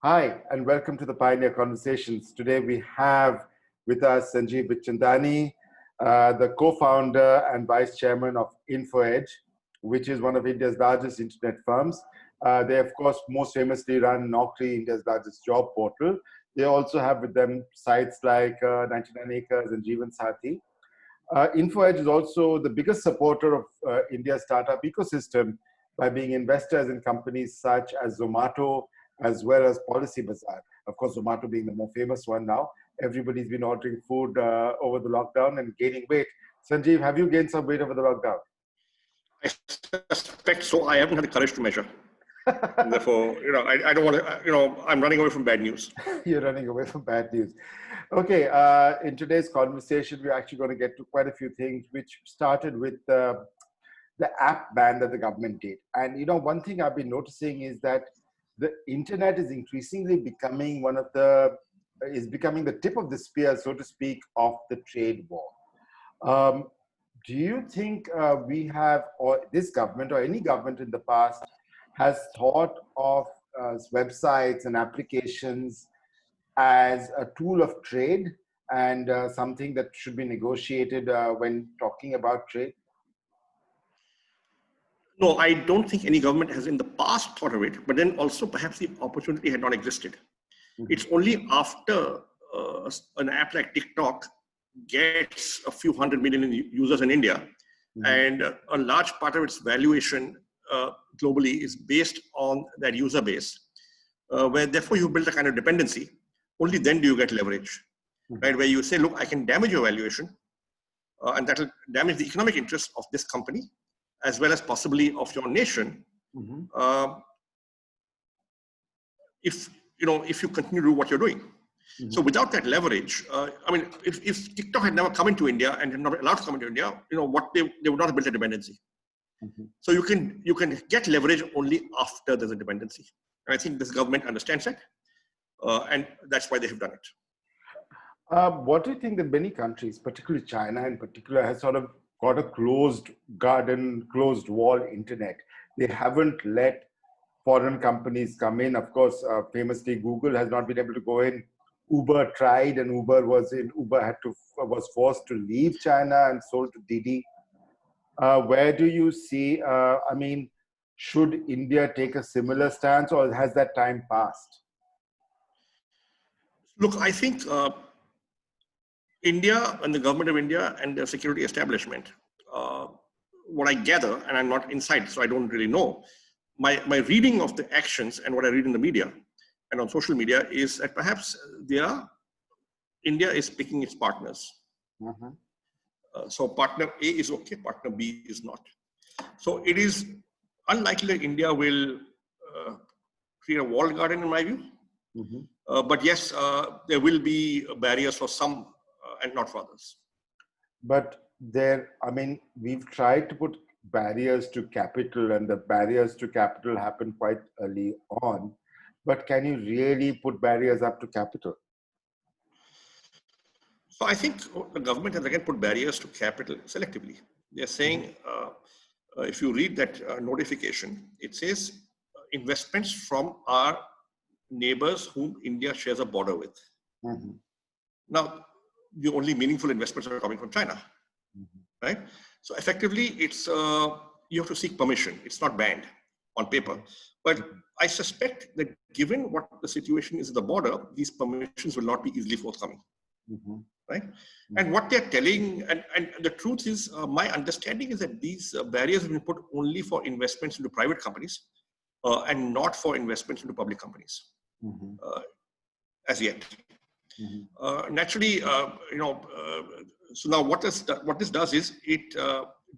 Hi, and welcome to the Pioneer Conversations. Today we have with us Sanjeev Bikhchandani, the co-founder and Vice-Chairman of InfoEdge, which is one of India's largest internet firms. They, of course, most famously run Naukri, India's largest job portal. They also have with them sites like 99 Acres and JeevanSathi. InfoEdge is also the biggest supporter of India's startup ecosystem by being investors in companies such as Zomato, as well as PolicyBazaar. Of course, Zomato being the more famous one now. Everybody's been ordering food over the lockdown and gaining weight. Sanjeev, have you gained some weight over the lockdown? I suspect so. I haven't had the courage to measure. And therefore, I don't want to, I'm running away from bad news. You're running away from bad news. Okay, in today's conversation, we're actually going to get to quite a few things, which started with the app ban that the government did. And, one thing I've been noticing is that the internet is increasingly becoming the tip of the spear, so to speak, of the trade war. Do you think we have, or this government or any government in the past has thought of websites and applications as a tool of trade and something that should be negotiated when talking about trade? No, I don't think any government has in the past thought of it, but then also perhaps the opportunity had not existed. Mm-hmm. It's only after an app like TikTok gets a few 100 million users in India, mm-hmm. and a large part of its valuation globally is based on that user base, where therefore you build a kind of dependency. Only then do you get leverage, mm-hmm. right? Where you say, look, I can damage your valuation, and that will damage the economic interest of this company, as well as possibly of your nation, mm-hmm. If you continue to do what you're doing. Mm-hmm. So without that leverage, if TikTok had never come into India and had not been allowed to come into India, what they would not have built a dependency. Mm-hmm. So you can get leverage only after there's a dependency. And I think this government understands that, and that's why they have done it. What do you think that many countries, particularly China in particular, has sort of got a closed garden, closed wall internet? They haven't let foreign companies come in. Of course, famously, Google has not been able to go in. Uber tried, and Uber was forced to leave China and sold to Didi. Where do you see? Should India take a similar stance, or has that time passed? Look, I think India and the government of India and the security establishment, what I gather, and I'm not inside, so I don't really know, my reading of the actions and what I read in the media and on social media is that perhaps India is picking its partners. Mm-hmm. So partner A is okay, partner B is not. So it is unlikely that India will create a walled garden, in my view. Mm-hmm. But yes, there will be barriers for some and not for others. But we've tried to put barriers to capital, and the barriers to capital happen quite early on. But can you really put barriers up to capital? So I think the government has again put barriers to capital selectively. They're saying, if you read that notification, it says investments from our neighbors whom India shares a border with. Mm-hmm. Now, the only meaningful investments are coming from China, mm-hmm. right? So effectively, it's you have to seek permission. It's not banned on paper. But I suspect that given what the situation is at the border, these permissions will not be easily forthcoming. Mm-hmm. Right? Mm-hmm. And what they're telling, and the truth is, my understanding is that these barriers have been put only for investments into private companies and not for investments into public companies, mm-hmm. As yet. Mm-hmm. Naturally, so now what this does is it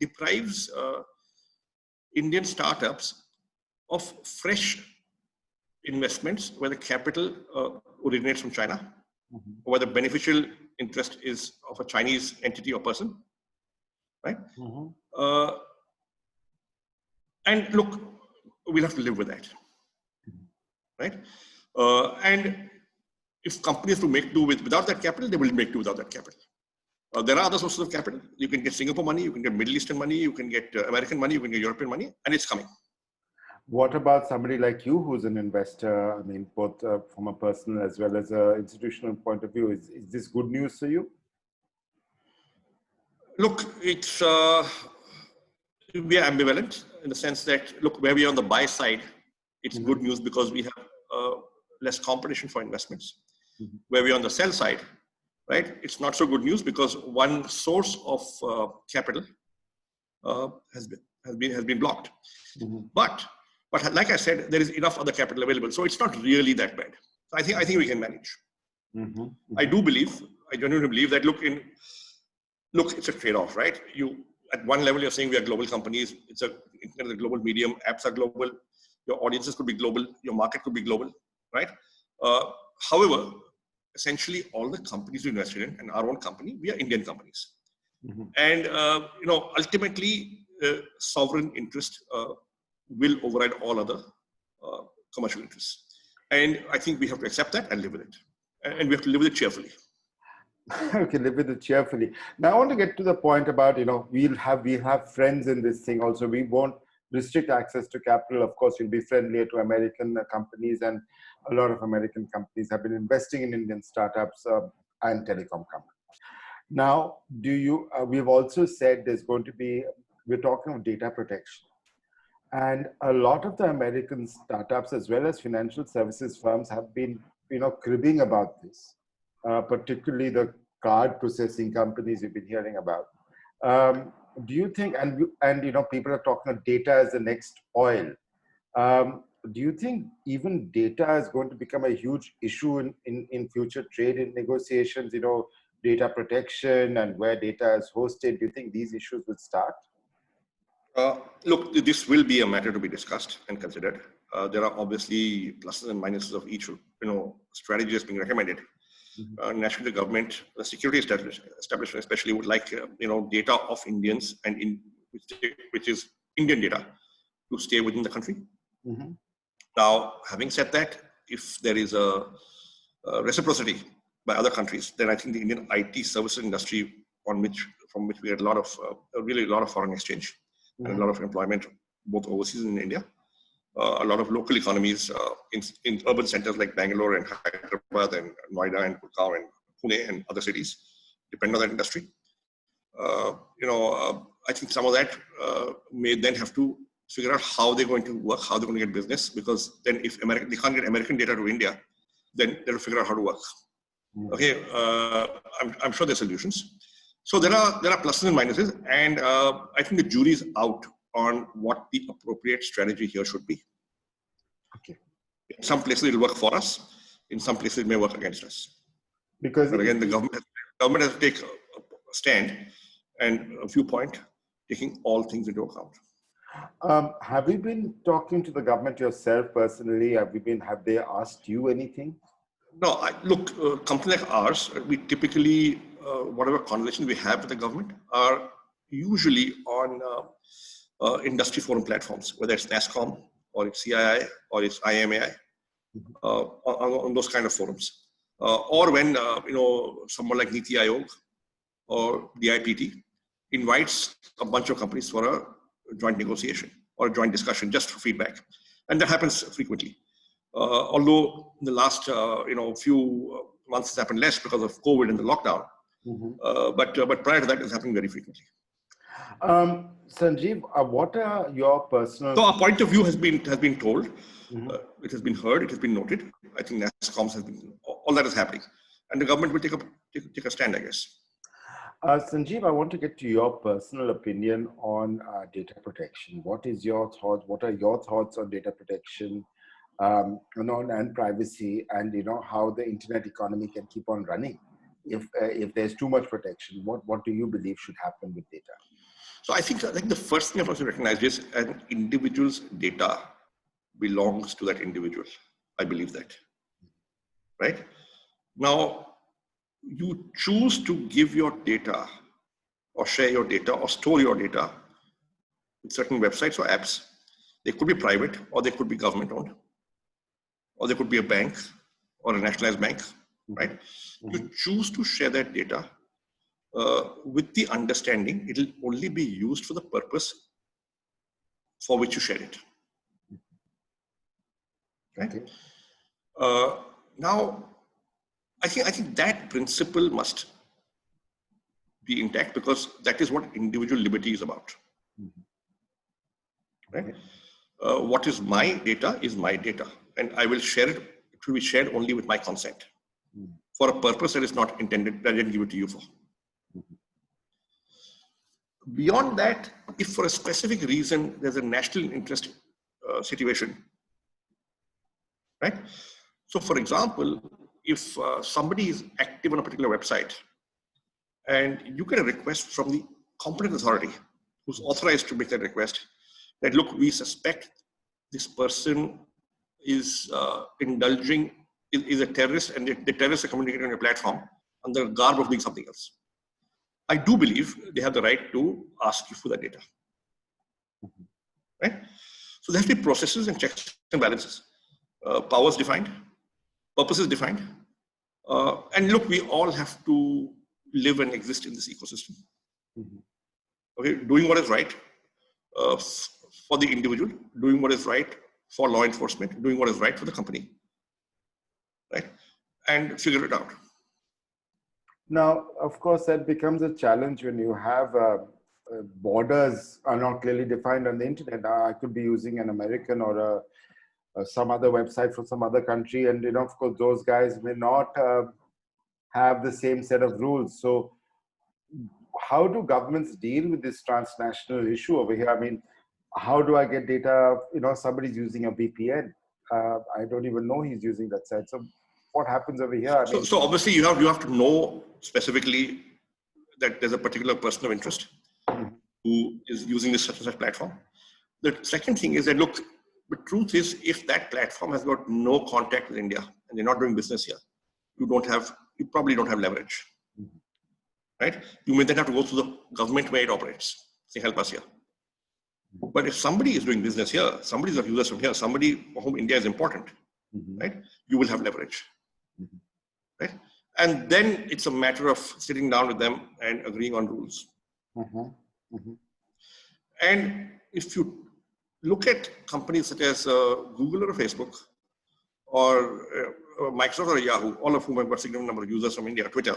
deprives Indian startups of fresh investments where the capital originates from China, mm-hmm. or where the beneficial interest is of a Chinese entity or person, right? Mm-hmm. And look, we'll have to live with that, mm-hmm. right? And if companies to make do without that capital, they will make do without that capital. There are other sources of capital. You can get Singapore money, you can get Middle Eastern money, you can get American money, you can get European money, and it's coming. What about somebody like you who's an investor? I mean, both from a personal as well as an institutional point of view. Is this good news for you? Look, it's we are ambivalent in the sense that, look, where we are on the buy side, it's good news because we have less competition for investments. Where we are on the sell side, right, it's not so good news because one source of capital has been blocked. But like I said, there is enough other capital available, so it's not really that bad. So I think we can manage. I genuinely believe that. Look, it's a trade-off, right? You at one level you're saying we are global companies. It's a global medium. Apps are global. Your audiences could be global. Your market could be global, right? However, essentially all the companies we invested in and our own company, we are Indian companies. And ultimately, sovereign interest will override all other commercial interests. And I think we have to accept that and live with it. And we have to live with it cheerfully. Okay, live with it cheerfully. Now I want to get to the point about, we'll have friends in this thing also. We won't restrict access to capital. Of course, we'll be friendlier to American companies, and a lot of American companies have been investing in Indian startups and telecom companies. Now, we've also said there's going to be, we're talking of data protection. And a lot of the American startups, as well as financial services firms, have been, cribbing about this, particularly the card processing companies we've been hearing about. Do you think, and people are talking of data as the next oil. Do you think even data is going to become a huge issue in future trade and negotiations, data protection and where data is hosted? Do you think these issues will start? Look, this will be a matter to be discussed and considered. There are obviously pluses and minuses of each, strategy that's being recommended. Naturally, the government, the security establishment especially, would like, data of Indians and which is Indian data to stay within the country. Now, having said that, if there is a reciprocity by other countries, then I think the Indian IT services industry, from which we had a lot of foreign exchange and a lot of employment, both overseas and in India, a lot of local economies in urban centers like Bangalore and Hyderabad and Noida and Gurgaon and Pune and other cities depend on that industry. I think some of that may then have to figure out how they're going to work, how they're going to get business, because then if they can't get American data to India, then they'll figure out how to work. Okay, I'm sure there are solutions. So there are pluses and minuses, and I think the jury is out on what the appropriate strategy here should be. Okay. In some places it'll work for us. In some places it may work against us. But again, the government has to take a stand and a viewpoint, taking all things into account. Have you been talking to the government yourself personally? Have they asked you anything? No, look, companies like ours, we typically, whatever conversations we have with the government are usually on industry forum platforms, whether it's NASSCOM or it's CII or it's IMAI, on those kind of forums. Or when, someone like Niti Aayog or the IPT invites a bunch of companies for a joint negotiation or a joint discussion just for feedback. And that happens frequently. Although in the last, few months it's happened less because of COVID and the lockdown. But prior to that, it's happening very frequently. Sanjeev, what are your personal... So our point of view has been told, it has been heard, it has been noted. I think NASSCOMs has been, all that is happening. And the government will take a stand, I guess. Sanjeev, I want to get to your personal opinion on data protection. What is your thoughts? What are your thoughts on data protection and privacy, and how the internet economy can keep on running if there's too much protection? What do you believe should happen with data? So I think the first thing I have to recognize is an individual's data belongs to that individual. I believe that, right? Now, you choose to give your data or share your data or store your data with certain websites or apps. They could be private or they could be government owned, or they could be a bank or a nationalized bank, right? You choose to share that data with the understanding it will only be used for the purpose for which you share it. Right? Okay. Now, I think that principle must be intact because that is what individual liberty is about. Right? Okay. What is my data is my data, and I will share it. It will be shared only with my consent for a purpose that is not intended, that I didn't give it to you for. Beyond that, if for a specific reason there's a national interest situation, right? So, for example, if somebody is active on a particular website and you get a request from the competent authority who's authorized to make that request, that look, we suspect this person is indulging, is a terrorist, and the terrorists are communicating on your platform under the garb of doing something else. I do believe they have the right to ask you for that data. Right? So there have to be processes and checks and balances. Powers defined, purposes defined. And look, we all have to live and exist in this ecosystem. Okay, doing what is right for the individual, doing what is right for law enforcement, doing what is right for the company, right? And figure it out. Now, of course, that becomes a challenge when you have borders are not clearly defined on the internet. I could be using an American or some other website from some other country, and of course, those guys may not have the same set of rules. So, how do governments deal with this transnational issue over here? I mean, how do I get data? Somebody's using a VPN. I don't even know he's using that site. So, what happens over here? I mean, so obviously, you have to know specifically that there's a particular person of interest who is using this such and such platform. The second thing is that, look, the truth is, if that platform has got no contact with India and they're not doing business here, you probably don't have leverage, right? You may then have to go through the government where it operates. Say, help us here. But if somebody is doing business here, somebody's got users from here, somebody for whom India is important, right? You will have leverage, right? And then it's a matter of sitting down with them and agreeing on rules. And if you look at companies such as Google or Facebook or Microsoft or Yahoo, all of whom have got a significant number of users from India, Twitter,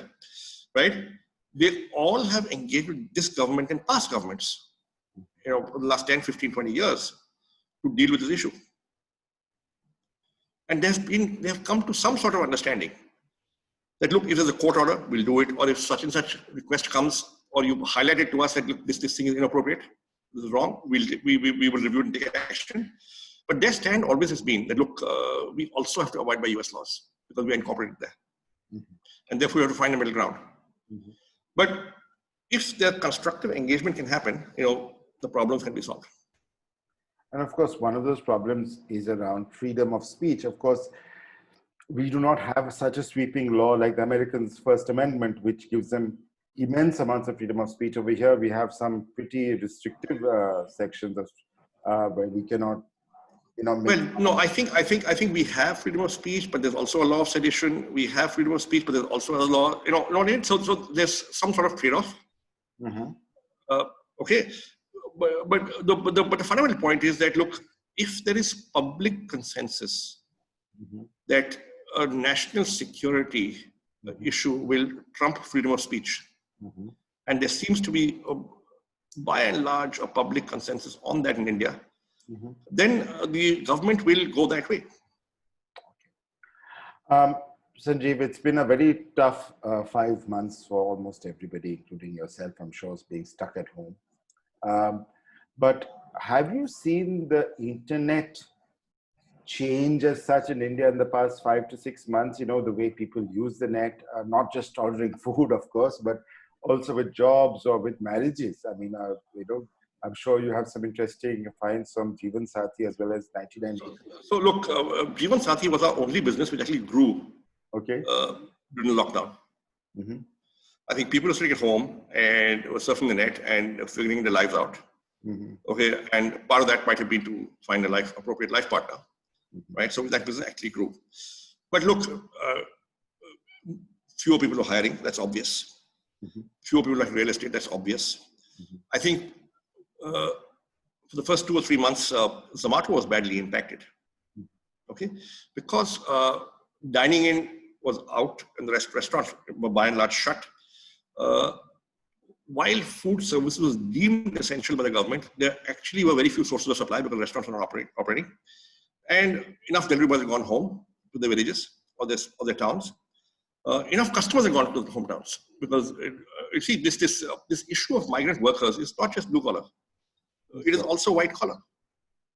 right? They all have engaged with this government and past governments, for the last 10, 15, 20 years to deal with this issue. And they have come to some sort of understanding that, look, if there's a court order, we'll do it. Or if such and such request comes, or you highlight it to us that, look, this thing is inappropriate, this is wrong, we will review it and take action. But their stand always has been that, look, we also have to abide by US laws because we are incorporated there. And therefore, we have to find a middle ground. But if the constructive engagement can happen, the problems can be solved. And of course, one of those problems is around freedom of speech. Of course, we do not have such a sweeping law like the Americans' First Amendment, which gives them immense amounts of freedom of speech. Over here, we have some pretty restrictive sections of where we cannot, Well, no, I think we have freedom of speech, but there's also a law of sedition. We have freedom of speech, but there's also a law, so there's some sort of trade-off. Okay, but the fundamental point is that, look, if there is public consensus that a national security issue will trump freedom of speech, and there seems to be, by and large, a public consensus on that in India, then the government will go that way. Sanjeev, it's been a very tough 5 months for almost everybody, including yourself, I'm sure, being stuck at home. But have you seen the internet change as such in India in the past 5 to 6 months? The way people use the net, not just ordering food, of course, but also with jobs or with marriages. I mean, I'm sure you have some interesting finds from JeevanSathi as well as 1990. So look, JeevanSathi was our only business which actually grew during the lockdown. I think people were sitting at home and were surfing the net and figuring their lives out. Okay, and part of that might have been to find a appropriate life partner, right? So that business actually grew. But look, fewer people are hiring, that's obvious. Fewer people like real estate, that's obvious. I think for the first 2 or 3 months, Zomato was badly impacted. Okay, because dining in was out and the restaurants were by and large shut. While food services was deemed essential by the government, there actually were very few sources of supply because restaurants were not operating. And enough delivery boys had gone home to their villages or their towns. Enough customers had gone to the hometowns because you see this issue of migrant workers is not just blue collar; it is also white collar.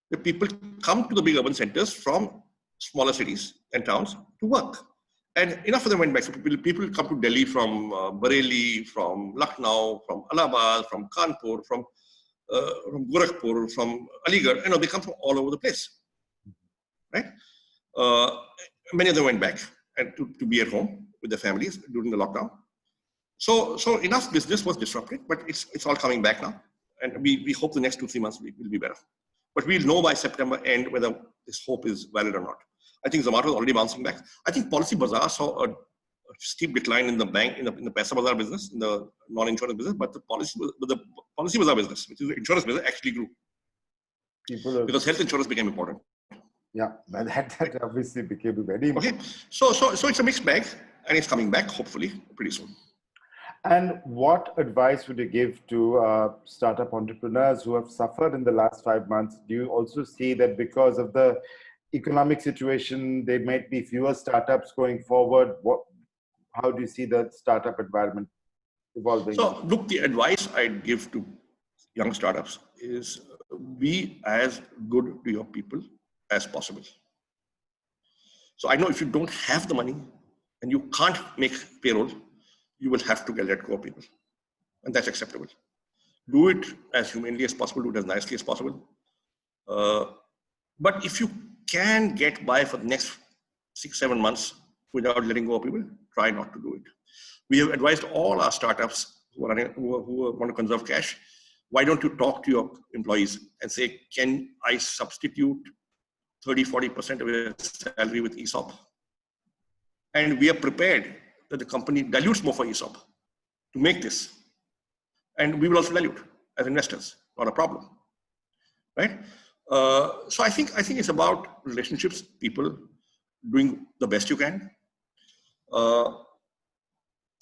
The people come to the big urban centers from smaller cities and towns to work, and enough of them went back. So people come to Delhi from Bareilly, from Lucknow, from Allahabad, from Kanpur, from Gorakhpur, from Aligarh. They come from all over the place, right? Many of them went back and to be at home with their families during the lockdown. So enough business was disrupted, but it's all coming back now. And we hope the next 2-3 months will be better. But we'll know by September end whether this hope is valid or not. I think Zomato is already bouncing back. I think PolicyBazaar saw a steep decline in the bank, in the PaisaBazaar business, in the non-insurance business, but the PolicyBazaar business, which is the insurance business, actually grew. Because health insurance became important. Yeah, that obviously became very important. Okay, so it's a mixed bag, and it's coming back hopefully pretty soon. And what advice would you give to startup entrepreneurs who have suffered in the last 5 months? Do you also see that because of the economic situation, there might be fewer startups going forward? How do you see the startup environment evolving? So look, the advice I'd give to young startups is be as good to your people as possible. So I know if you don't have the money and you can't make payroll, you will have to let go of people. And that's acceptable. Do it as humanly as possible, do it as nicely as possible. But if you can get by for the next 6-7 months without letting go of people, try not to do it. We have advised all our startups who want to conserve cash, why don't you talk to your employees and say, can I substitute 30-40% of your salary with ESOP? And we are prepared that the company dilutes more for ESOP to make this. And we will also dilute as investors, not a problem, right? So I think it's about relationships, people doing the best you can.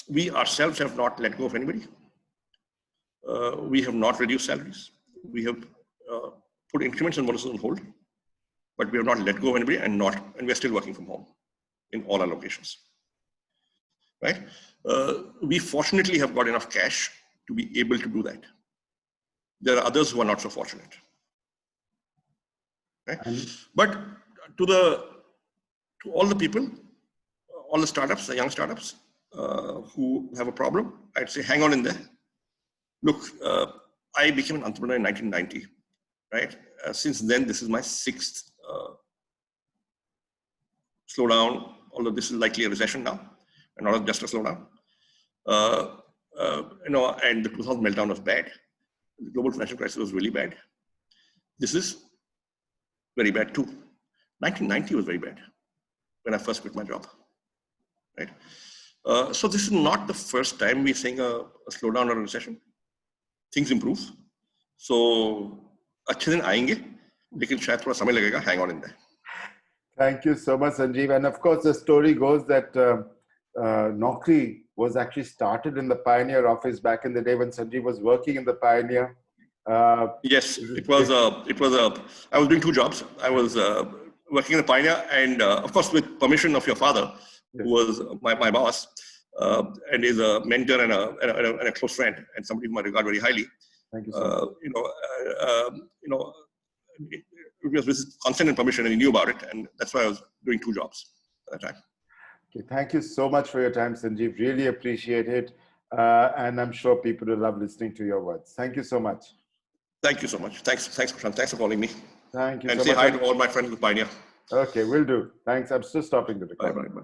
We ourselves have not let go of anybody. We have not reduced salaries. We have put increments and bonuses on hold, but we have not let go of anybody and we're still working from home in all our locations, right? We fortunately have got enough cash to be able to do that. There are others who are not so fortunate, right? But to all the people, all the startups, the young startups who have a problem, I'd say hang on in there. Look, I became an entrepreneur in 1990, right? Since then, this is my 6th slowdown, although this is likely a recession now, and not just a slowdown. And the 2000 meltdown was bad. The global financial crisis was really bad. This is very bad too. 1990 was very bad when I first quit my job, right? So this is not the first time we're seeing a slowdown or a recession. Things improve. So, अच्छे दिन आएंगे, लेकिन शायद थोड़ा समय लगेगा. Hang on in there. Thank you so much, Sanjeev. And of course, the story goes that Naukri was actually started in the Pioneer office back in the day when Sanjeev was working in the Pioneer. Yes, it was. I was doing 2 jobs. I was working in the Pioneer, and of course, with permission of your father, who was my boss, and is a mentor and a close friend, and somebody whom I regard very highly. Thank you so much. It was with consent and permission, and he knew about it, and that's why I was doing 2 jobs at that time. Okay, thank you so much for your time, Sanjeev. Really appreciate it, and I'm sure people will love listening to your words. Thank you so much. Thank you so much. Thanks, Kushan. Thanks for calling me. Thank you. And so say much. hi to all my friends with Pioneer. Okay, will do. Thanks. I'm still stopping the recording. Bye.